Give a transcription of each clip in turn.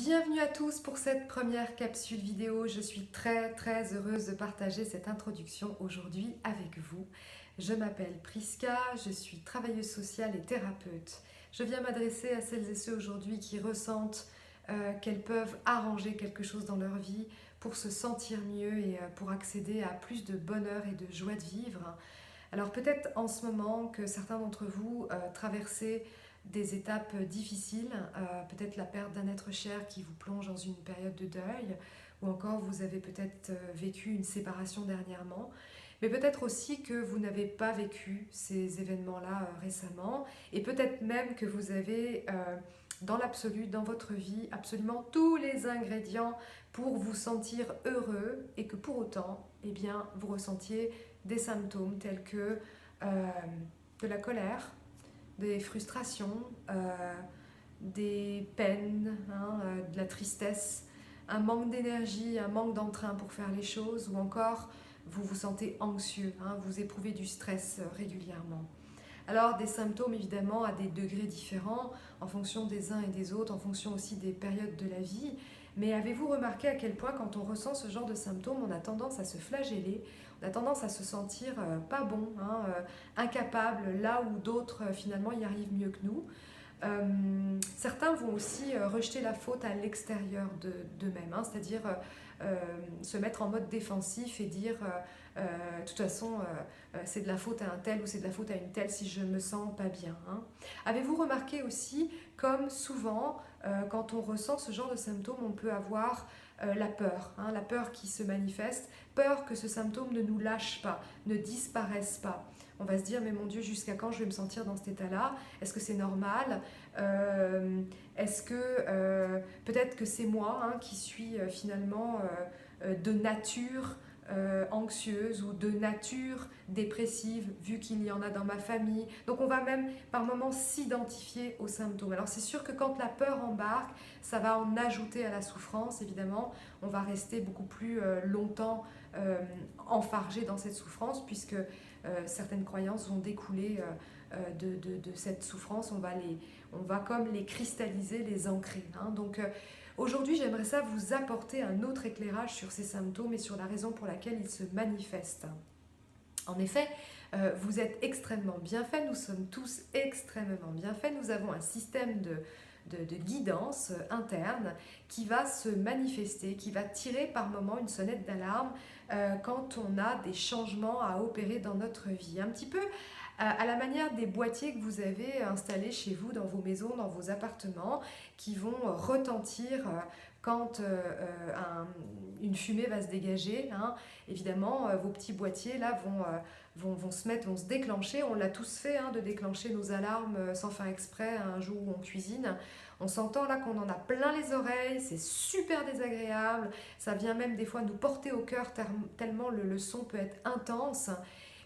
Bienvenue à tous pour cette première capsule vidéo. Je suis très heureuse de partager cette introduction aujourd'hui avec vous. Je m'appelle Priska, je suis travailleuse sociale et thérapeute. Je viens m'adresser à celles et ceux aujourd'hui qui ressentent qu'elles peuvent arranger quelque chose dans leur vie pour se sentir mieux et pour accéder à plus de bonheur et de joie de vivre. Alors peut-être en ce moment que certains d'entre vous traversez des étapes difficiles, peut-être la perte d'un être cher qui vous plonge dans une période de deuil, ou encore vous avez peut-être vécu une séparation dernièrement, mais peut-être aussi que vous n'avez pas vécu ces événements-là récemment, et peut-être même que vous avez dans l'absolu, dans votre vie, absolument tous les ingrédients pour vous sentir heureux, et que pour autant, eh bien, vous ressentiez des symptômes tels que de la colère, des frustrations, des peines, de la tristesse, un manque d'énergie, un manque d'entrain pour faire les choses, ou encore vous vous sentez anxieux, vous éprouvez du stress régulièrement. Alors des symptômes évidemment à des degrés différents en fonction des uns et des autres, en fonction aussi des périodes de la vie. Mais avez-vous remarqué à quel point quand on ressent ce genre de symptômes, on a tendance à se flageller, on a tendance à se sentir pas bon, incapable, là où d'autres finalement y arrivent mieux que nous. Certains vont aussi rejeter la faute à l'extérieur d'eux-mêmes, c'est-à-dire se mettre en mode défensif et dire de toute façon c'est de la faute à un tel ou c'est de la faute à une telle si je me sens pas bien. Avez-vous remarqué aussi comme souvent quand on ressent ce genre de symptômes on peut avoir la peur qui se manifeste, peur que ce symptôme ne nous lâche pas, ne disparaisse pas. On va se dire, mais mon Dieu, jusqu'à quand je vais me sentir dans cet état-là? Est-ce que c'est normal? Est-ce que peut-être que c'est moi qui suis finalement de nature anxieuse ou de nature dépressive, vu qu'il y en a dans ma famille. Donc on va même par moments s'identifier aux symptômes. Alors c'est sûr que quand la peur embarque, ça va en ajouter à la souffrance, évidemment. On va rester beaucoup plus longtemps enfargé dans cette souffrance, puisque certaines croyances vont découler de cette souffrance. On va comme les cristalliser, les ancrer. Donc aujourd'hui, j'aimerais ça vous apporter un autre éclairage sur ces symptômes et sur la raison pour laquelle ils se manifestent. En effet, vous êtes extrêmement bien fait, nous sommes tous extrêmement bien faits, nous avons un système de guidance interne qui va se manifester, qui va tirer par moments une sonnette d'alarme quand on a des changements à opérer dans notre vie. Un petit peu à la manière des boîtiers que vous avez installés chez vous, dans vos maisons, dans vos appartements, qui vont retentir quand une fumée va se dégager. Évidemment, vos petits boîtiers là vont se déclencher. On l'a tous fait, de déclencher nos alarmes sans faire exprès un jour où on cuisine. On s'entend là qu'on en a plein les oreilles, c'est super désagréable. Ça vient même des fois nous porter au cœur tellement le son peut être intense.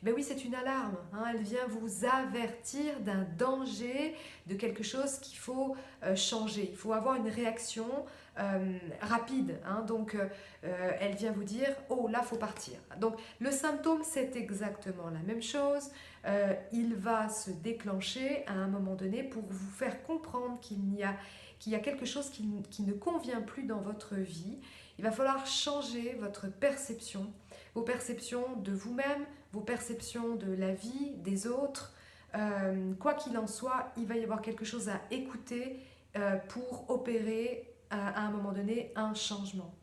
Ben oui, c'est une alarme, elle vient vous avertir d'un danger, de quelque chose qu'il faut changer. Il faut avoir une réaction rapide, donc elle vient vous dire « Oh, là, il faut partir ». Donc le symptôme, c'est exactement la même chose. Il va se déclencher à un moment donné pour vous faire comprendre qu'il y a quelque chose qui ne convient plus dans votre vie. Il va falloir changer votre perception, vos perceptions de vous-même, vos perceptions de la vie, des autres. Quoi qu'il en soit, il va y avoir quelque chose à écouter pour opérer à un moment donné un changement.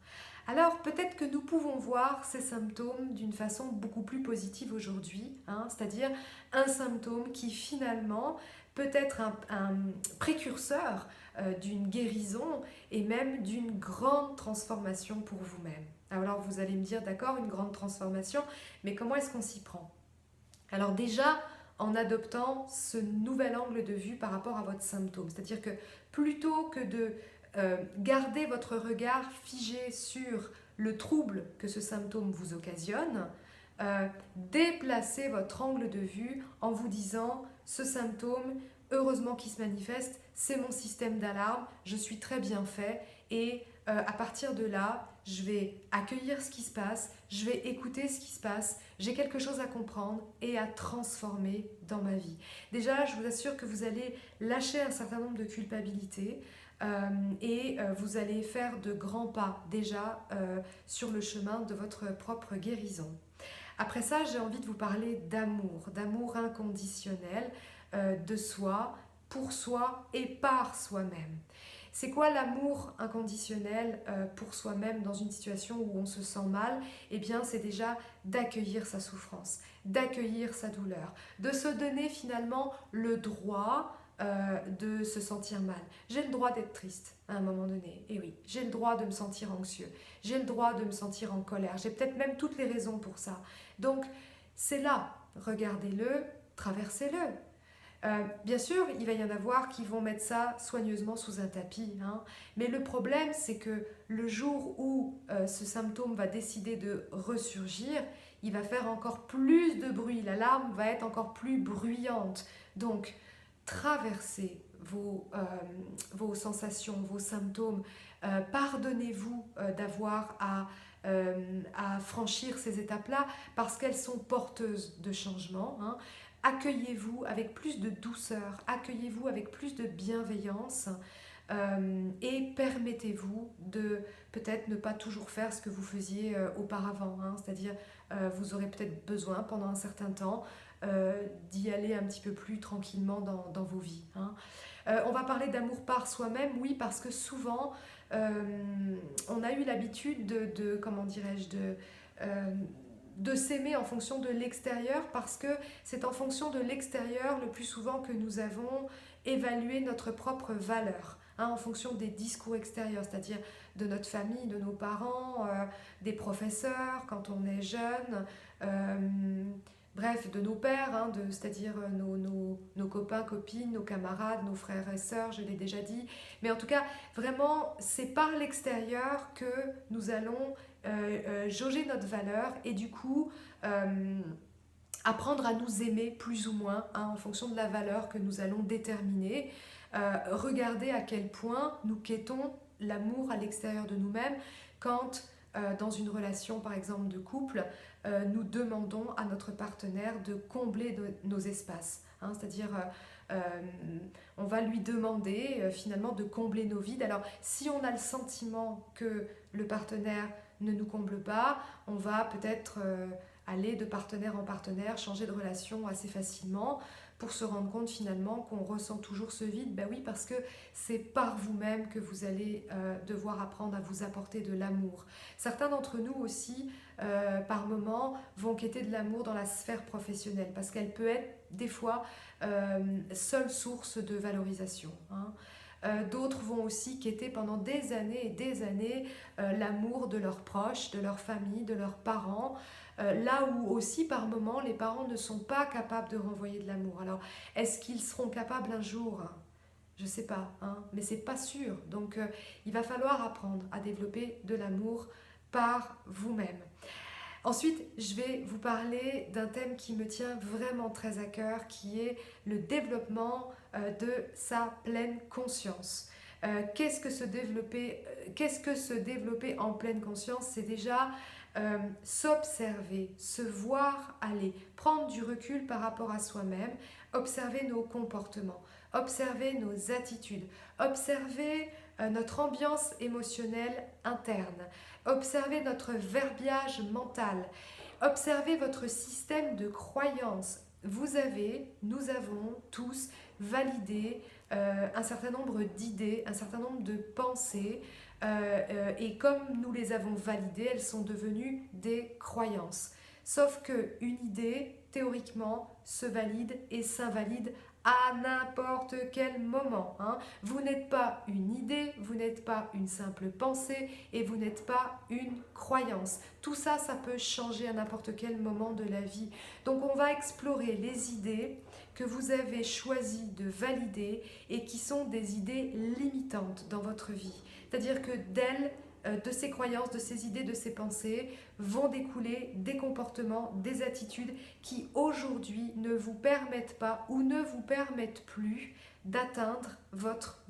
Alors peut-être que nous pouvons voir ces symptômes d'une façon beaucoup plus positive aujourd'hui, c'est-à-dire un symptôme qui finalement peut être un précurseur d'une guérison et même d'une grande transformation pour vous-même. Alors vous allez me dire, d'accord, une grande transformation, mais comment est-ce qu'on s'y prend? Alors déjà, en adoptant ce nouvel angle de vue par rapport à votre symptôme, c'est-à-dire que plutôt que de garder votre regard figé sur le trouble que ce symptôme vous occasionne, déplacez votre angle de vue en vous disant ce symptôme, heureusement qu'il se manifeste, c'est mon système d'alarme, je suis très bien fait et à partir de là, je vais accueillir ce qui se passe, je vais écouter ce qui se passe, j'ai quelque chose à comprendre et à transformer dans ma vie. Déjà, je vous assure que vous allez lâcher un certain nombre de culpabilités, vous allez faire de grands pas déjà sur le chemin de votre propre guérison. Après ça, j'ai envie de vous parler d'amour inconditionnel de soi, pour soi et par soi-même. C'est quoi l'amour inconditionnel pour soi-même dans une situation où on se sent mal? Eh bien, c'est déjà d'accueillir sa souffrance, d'accueillir sa douleur, de se donner finalement le droit de se sentir mal. J'ai le droit d'être triste à un moment donné, et oui, j'ai le droit de me sentir anxieux, j'ai le droit de me sentir en colère, j'ai peut-être même toutes les raisons pour ça. Donc, c'est là, regardez-le, traversez-le. Bien sûr, il va y en avoir qui vont mettre ça soigneusement sous un tapis, hein. Mais le problème, c'est que le jour où ce symptôme va décider de ressurgir, il va faire encore plus de bruit, l'alarme va être encore plus bruyante. Donc, traversez vos sensations, vos symptômes, pardonnez-vous d'avoir à franchir ces étapes-là parce qu'elles sont porteuses de changement, hein. Accueillez-vous avec plus de douceur, accueillez-vous avec plus de bienveillance et permettez-vous de peut-être ne pas toujours faire ce que vous faisiez auparavant, hein. C'est-à-dire vous aurez peut-être besoin pendant un certain temps d'y aller un petit peu plus tranquillement dans vos vies, hein. On va parler d'amour par soi-même, oui, parce que souvent on a eu l'habitude comment dirais-je, de s'aimer en fonction de l'extérieur parce que c'est en fonction de l'extérieur le plus souvent que nous avons évalué notre propre valeur, hein, en fonction des discours extérieurs, c'est-à-dire de notre famille, de nos parents, des professeurs quand on est jeune, bref, de nos pères, hein, c'est-à-dire nos copains, copines, nos camarades, nos frères et sœurs, je l'ai déjà dit. Mais en tout cas, vraiment, c'est par l'extérieur que nous allons jauger notre valeur et du coup apprendre à nous aimer plus ou moins, hein, en fonction de la valeur que nous allons déterminer. Regardez à quel point nous quêtons l'amour à l'extérieur de nous-mêmes quand dans une relation par exemple de couple, nous demandons à notre partenaire de combler nos espaces, hein, c'est-à-dire on va lui demander finalement de combler nos vides. Alors si on a le sentiment que le partenaire ne nous comble pas, on va peut-être aller de partenaire en partenaire, changer de relation assez facilement pour se rendre compte finalement qu'on ressent toujours ce vide. Ben oui, parce que c'est par vous-même que vous allez devoir apprendre à vous apporter de l'amour. Certains d'entre nous aussi, par moments, vont quêter de l'amour dans la sphère professionnelle parce qu'elle peut être des fois seule source de valorisation, hein. D'autres vont aussi quêter pendant des années et des années l'amour de leurs proches, de leur famille, de leurs parents, là où aussi par moments les parents ne sont pas capables de renvoyer de l'amour. Alors est-ce qu'ils seront capables un jour? Je ne sais pas, hein, mais c'est pas sûr. Donc il va falloir apprendre à développer de l'amour par vous-même. Ensuite, je vais vous parler d'un thème qui me tient vraiment très à cœur, qui est le développement de sa pleine conscience. Qu'est-ce que se développer en pleine conscience? C'est déjà s'observer, se voir aller, prendre du recul par rapport à soi-même, observer nos comportements, observer nos attitudes, observer notre ambiance émotionnelle interne, observer notre verbiage mental, observer votre système de croyances. Nous avons tous validé un certain nombre d'idées, un certain nombre de pensées, et comme nous les avons validées, elles sont devenues des croyances. Sauf qu'une idée, théoriquement, se valide et s'invalide à n'importe quel moment, hein. Vous n'êtes pas une idée, vous n'êtes pas une simple pensée et vous n'êtes pas une croyance. Tout ça, ça peut changer à n'importe quel moment de la vie. Donc on va explorer les idées que vous avez choisi de valider et qui sont des idées limitantes dans votre vie. C'est-à-dire que de ces croyances, de ces idées, de ces pensées, vont découler des comportements, des attitudes qui aujourd'hui ne vous permettent pas ou ne vous permettent plus d'atteindre votre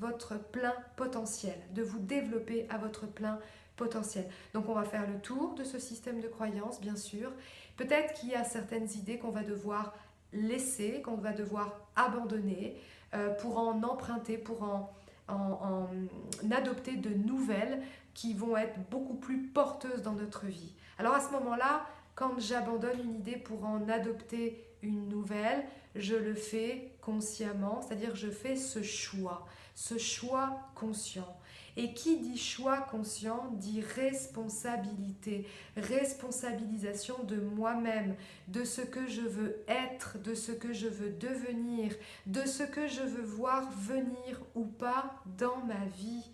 plein potentiel, de vous développer à votre plein potentiel. Donc on va faire le tour de ce système de croyances, bien sûr. Peut-être qu'il y a certaines idées qu'on va devoir laisser, qu'on va devoir abandonner pour en emprunter, pour en adopter de nouvelles qui vont être beaucoup plus porteuses dans notre vie. Alors à ce moment-là, quand j'abandonne une idée pour en adopter une nouvelle, je le fais consciemment, c'est-à-dire je fais ce choix conscient. Et qui dit choix conscient dit responsabilité, responsabilisation de moi-même, de ce que je veux être, de ce que je veux devenir, de ce que je veux voir venir ou pas dans ma vie.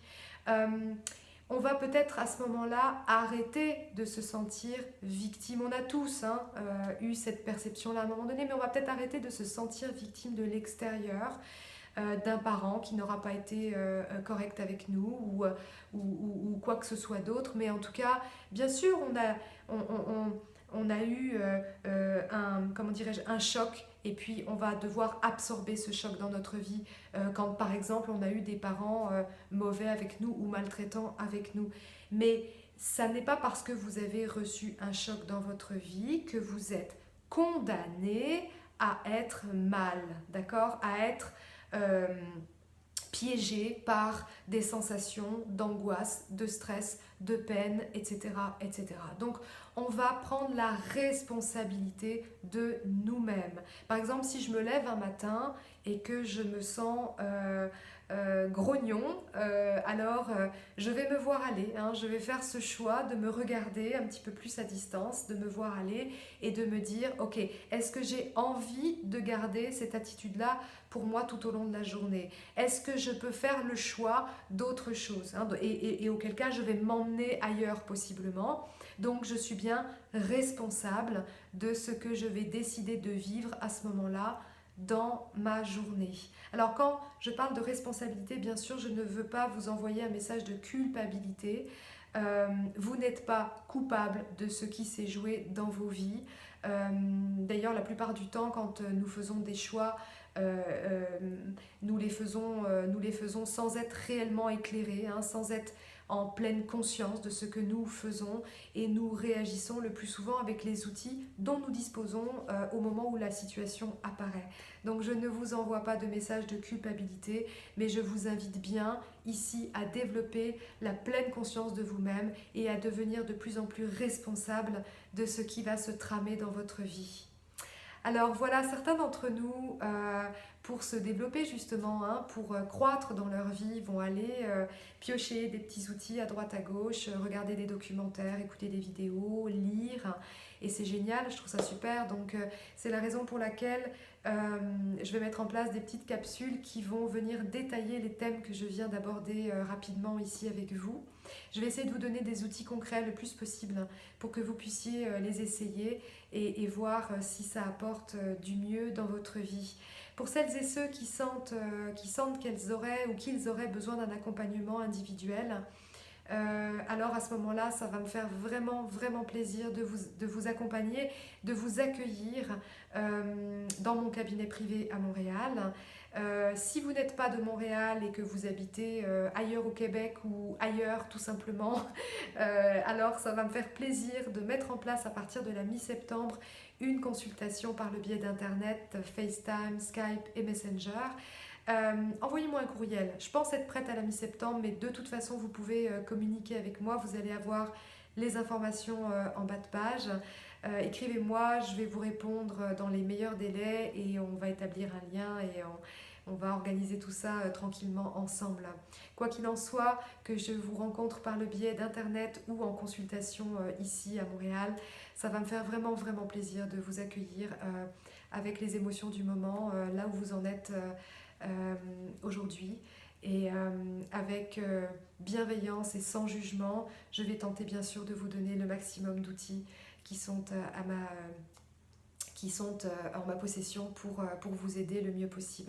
On va peut-être à ce moment-là arrêter de se sentir victime. On a tous eu cette perception-là à un moment donné, mais on va peut-être arrêter de se sentir victime de l'extérieur, d'un parent qui n'aura pas été correct avec nous ou quoi que ce soit d'autre. Mais en tout cas, bien sûr, on a eu comment dirais-je, un choc et puis on va devoir absorber ce choc dans notre vie quand par exemple on a eu des parents mauvais avec nous ou maltraitants avec nous. Mais ça n'est pas parce que vous avez reçu un choc dans votre vie que vous êtes condamné à être mal, d'accord, à être piégé par des sensations d'angoisse, de stress, de peine, etc., etc. Donc, on va prendre la responsabilité de nous-mêmes. Par exemple, si je me lève un matin et que je me sens grognon, alors je vais me voir aller, je vais faire ce choix de me regarder un petit peu plus à distance, de me voir aller et de me dire, ok, est-ce que j'ai envie de garder cette attitude-là pour moi tout au long de la journée? Est-ce que je peux faire le choix d'autre chose, et auquel cas je vais m'emmener ailleurs possiblement. Donc je suis bien responsable de ce que je vais décider de vivre à ce moment-là dans ma journée. Alors quand je parle de responsabilité, bien sûr, je ne veux pas vous envoyer un message de culpabilité. Vous n'êtes pas coupable de ce qui s'est joué dans vos vies. D'ailleurs, la plupart du temps, quand nous faisons des choix, nous les faisons sans être réellement éclairés, sans être en pleine conscience de ce que nous faisons, et nous réagissons le plus souvent avec les outils dont nous disposons au moment où la situation apparaît. Donc je ne vous envoie pas de message de culpabilité, mais je vous invite bien ici à développer la pleine conscience de vous-même et à devenir de plus en plus responsable de ce qui va se tramer dans votre vie. Alors voilà, certains d'entre nous, pour se développer justement, pour croître dans leur vie, vont aller piocher des petits outils à droite à gauche, regarder des documentaires, écouter des vidéos, lire. Et c'est génial, je trouve ça super. Donc c'est la raison pour laquelle je vais mettre en place des petites capsules qui vont venir détailler les thèmes que je viens d'aborder rapidement ici avec vous. Je vais essayer de vous donner des outils concrets le plus possible pour que vous puissiez les essayer et voir si ça apporte du mieux dans votre vie. Pour celles et ceux qui sentent qu'elles auraient ou qu'ils auraient besoin d'un accompagnement individuel, alors à ce moment-là, ça va me faire vraiment, vraiment plaisir de vous accompagner, de vous accueillir dans mon cabinet privé à Montréal. Si vous n'êtes pas de Montréal et que vous habitez ailleurs au Québec ou ailleurs tout simplement, alors ça va me faire plaisir de mettre en place à partir de la mi-septembre une consultation par le biais d'Internet, FaceTime, Skype et Messenger. Envoyez-moi un courriel. Je pense être prête à la mi-septembre, mais de toute façon, vous pouvez communiquer avec moi. Vous allez avoir les informations en bas de page. Écrivez-moi, je vais vous répondre dans les meilleurs délais et on va établir un lien et on va organiser tout ça tranquillement ensemble. Quoi qu'il en soit, que je vous rencontre par le biais d'Internet ou en consultation ici à Montréal, ça va me faire vraiment, vraiment plaisir de vous accueillir avec les émotions du moment, là où vous en êtes aujourd'hui. Et avec bienveillance et sans jugement, je vais tenter bien sûr de vous donner le maximum d'outils qui sont en ma possession pour vous aider le mieux possible.